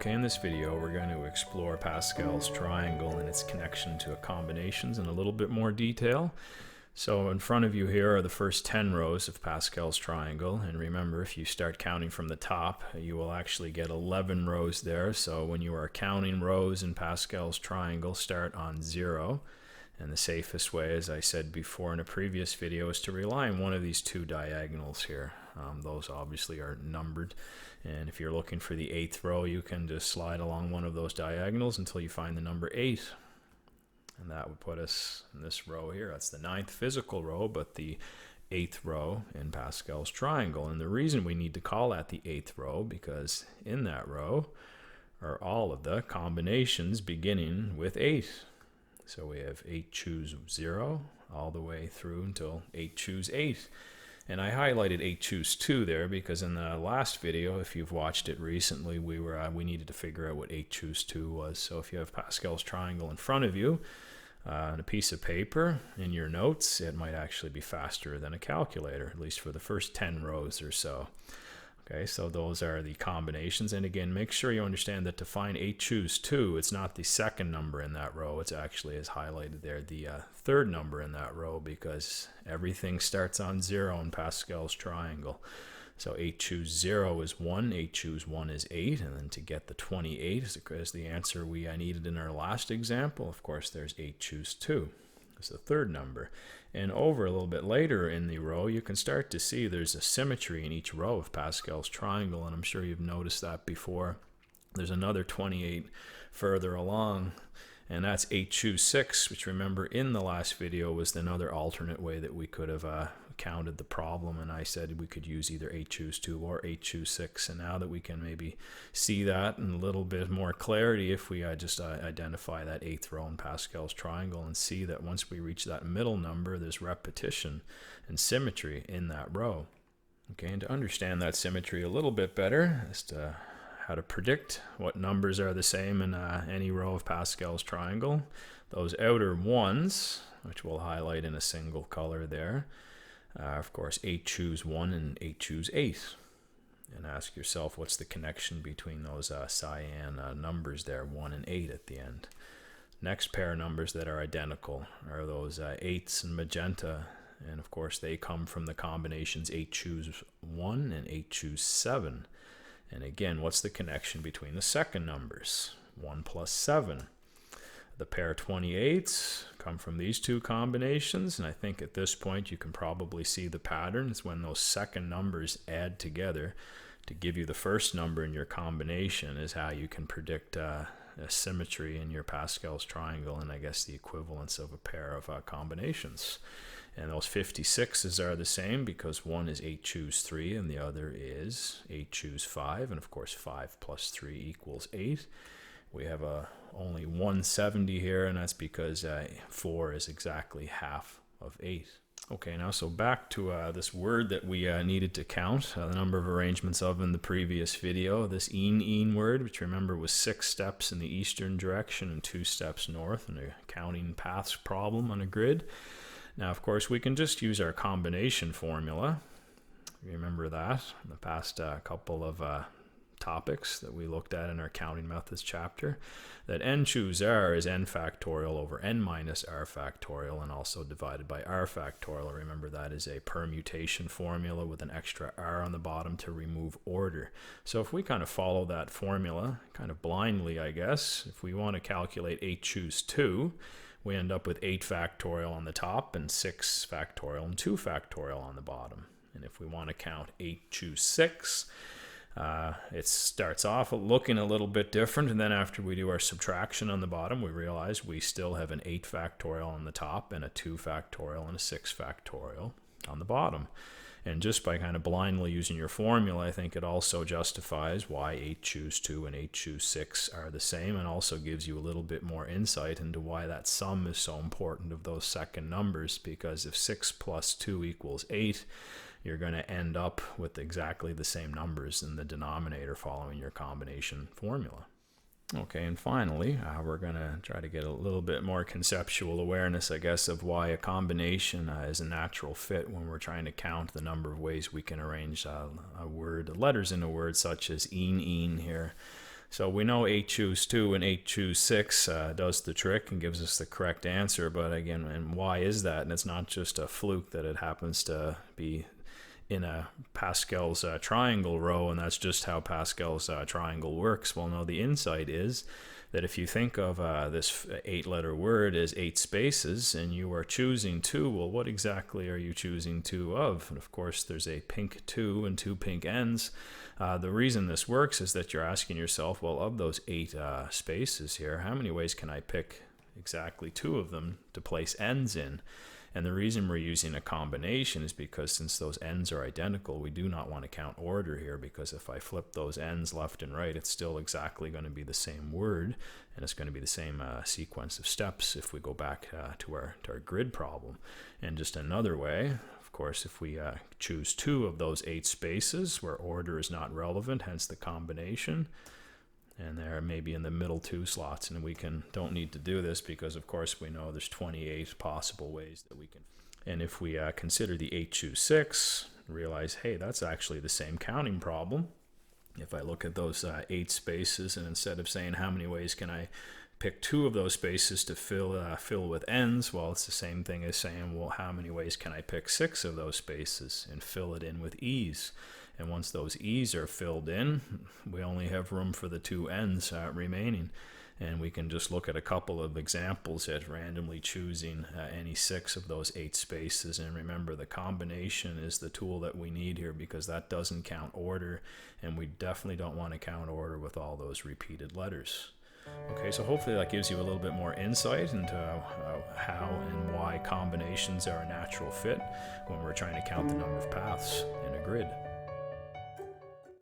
Okay, in this video we're going to explore Pascal's triangle and its connection to combinations in a little bit more detail. So in front of you here are the first 10 rows of Pascal's triangle, and remember, if you start counting from the top, you will actually get 11 rows there. So when you are counting rows in Pascal's triangle, start on 0. And the safest way, as I said before in a previous video, is to rely on one of these two diagonals here. Those obviously are numbered, and if you're looking for the 8th row, you can just slide along one of those diagonals until you find the number 8. And that would put us in this row here. That's the 9th physical row, but the 8th row in Pascal's triangle. And the reason we need to call that the 8th row, because in that row are all of the combinations beginning with 8. So we have 8 choose 0 all the way through until 8 choose 8. And I highlighted 8 choose 2 there because in the last video, if you've watched it recently, we needed to figure out what 8 choose 2 was. So if you have Pascal's triangle in front of you on a piece of paper in your notes, it might actually be faster than a calculator, at least for the first 10 rows or so. Okay, so those are the combinations. And again, make sure you understand that to find 8 choose 2, it's not the second number in that row. It's actually, as highlighted there, the third number in that row, because everything starts on 0 in Pascal's triangle. So 8 choose 0 is 1, 8 choose 1 is 8, and then to get the 28 is the answer we needed in our last example. Of course, there's 8 choose 2. It's the third number. And over a little bit later in the row, you can start to see there's a symmetry in each row of Pascal's triangle, and I'm sure you've noticed that before. There's another 28 further along, and that's 8 choose 6, which, remember, in the last video was another alternate way that we could have counted the problem, and I said we could use either 8 choose 2 or 8 choose 6. And now that we can maybe see that in a little bit more clarity, if we just identify that 8th row in Pascal's triangle and see that once we reach that middle number, there's repetition and symmetry in that row. Okay, and to understand that symmetry a little bit better, as to how to predict what numbers are the same in any row of Pascal's triangle, those outer ones, which we'll highlight in a single color there, of course, 8 choose 1 and 8 choose 8. And ask yourself, what's the connection between those cyan numbers there, 1 and 8 at the end? Next pair of numbers that are identical are those 8s and magenta. And of course, they come from the combinations 8 choose 1 and 8 choose 7. And again, what's the connection between the second numbers? 1 plus 7. The pair 28s come from these two combinations, and I think at this point you can probably see the pattern. It's when those second numbers add together to give you the first number in your combination is how you can predict a symmetry in your Pascal's triangle, and I guess the equivalence of a pair of combinations. And those 56s are the same because one is 8 choose 3 and the other is 8 choose 5, and of course 5 plus 3 equals 8. We have only 170 here, and that's because 4 is exactly half of 8. Okay, now so back to this word that we needed to count the number of arrangements of in the previous video. This een word, which remember was 6 steps in the eastern direction and 2 steps north in a counting paths problem on a grid. Now, of course, we can just use our combination formula. Remember that in the past couple of topics that we looked at in our counting methods chapter, that n choose r is n factorial over n minus r factorial, and also divided by r factorial. Remember, that is a permutation formula with an extra r on the bottom to remove order. So if we kind of follow that formula kind of blindly, I guess, if we want to calculate 8 choose 2, we end up with 8 factorial on the top and 6 factorial and 2 factorial on the bottom. And if we want to count 8 choose 6, it starts off looking a little bit different, and then after we do our subtraction on the bottom, we realize we still have an 8 factorial on the top and a 2 factorial and a 6 factorial on the bottom. And just by kind of blindly using your formula, I think it also justifies why 8 choose 2 and 8 choose 6 are the same, and also gives you a little bit more insight into why that sum is so important of those second numbers, because if 6 plus 2 equals 8, you're going to end up with exactly the same numbers in the denominator following your combination formula. Okay, and finally, we're going to try to get a little bit more conceptual awareness, I guess, of why a combination is a natural fit when we're trying to count the number of ways we can arrange a word, letters in a word, such as een here. So we know 8 choose 2 and 8 choose 6 does the trick and gives us the correct answer. But again, and why is that? And it's not just a fluke that it happens to be in a Pascal's triangle row, and that's just how Pascal's triangle works. Well, no, the insight is that if you think of this 8-letter word as 8 spaces and you are choosing 2, well, what exactly are you choosing 2 of? And of course, there's a pink 2 and 2 pink ends. The reason this works is that you're asking yourself, well, of those 8 spaces here, how many ways can I pick exactly 2 of them to place ends in? And the reason we're using a combination is because since those ends are identical, we do not want to count order here, because if I flip those ends left and right, it's still exactly going to be the same word, and it's going to be the same sequence of steps if we go back to our grid problem. And just another way, of course, if we choose 2 of those 8 spaces where order is not relevant, hence the combination, and there may be in the middle 2 slots, and we don't need to do this because of course we know there's 28 possible ways that we can. And if we consider the 8 choose 6, realize, hey, that's actually the same counting problem. If I look at those 8 spaces, and instead of saying how many ways can I pick 2 of those spaces to fill with ends, well, it's the same thing as saying, well, how many ways can I pick 6 of those spaces and fill it in with ease? And once those e's are filled in, we only have room for the 2 ends remaining. And we can just look at a couple of examples at randomly choosing any 6 of those 8 spaces. And remember, the combination is the tool that we need here, because that doesn't count order, and we definitely don't want to count order with all those repeated letters. Okay, so hopefully that gives you a little bit more insight into how and why combinations are a natural fit when we're trying to count the number of paths in a grid.